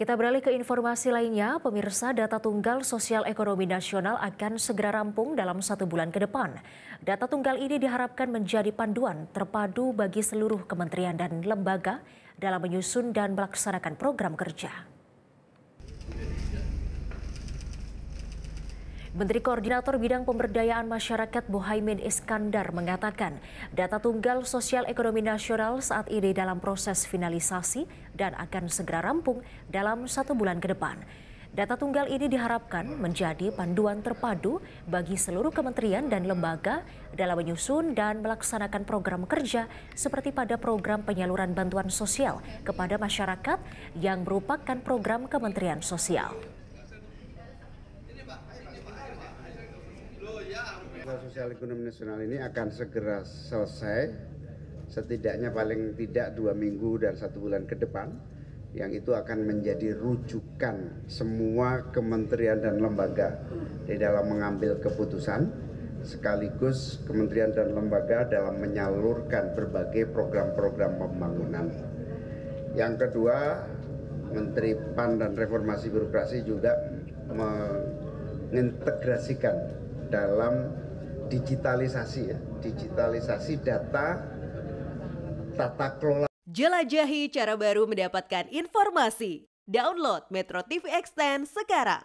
Kita beralih ke informasi lainnya, pemirsa, data tunggal sosial ekonomi nasional akan segera rampung dalam 1 bulan ke depan. Data tunggal ini diharapkan menjadi panduan terpadu bagi seluruh kementerian dan lembaga dalam menyusun dan melaksanakan program kerja. Menteri Koordinator Bidang Pemberdayaan Masyarakat Muhaimin Iskandar mengatakan data tunggal sosial ekonomi nasional saat ini dalam proses finalisasi dan akan segera rampung dalam 1 bulan ke depan. Data tunggal ini diharapkan menjadi panduan terpadu bagi seluruh kementerian dan lembaga dalam menyusun dan melaksanakan program kerja seperti pada program penyaluran bantuan sosial kepada masyarakat yang merupakan program Kementerian Sosial. Sosial ekonomi nasional ini akan segera selesai, setidaknya paling tidak 2 minggu dan 1 bulan ke depan, yang itu akan menjadi rujukan semua kementerian dan lembaga di dalam mengambil keputusan, sekaligus kementerian dan lembaga dalam menyalurkan berbagai program-program pembangunan. Yang kedua, Menteri PAN dan Reformasi Birokrasi juga mengintegrasikan dalam digitalisasi data tata kelola. Jelajahi cara baru mendapatkan informasi. Download Metro TV Extend sekarang.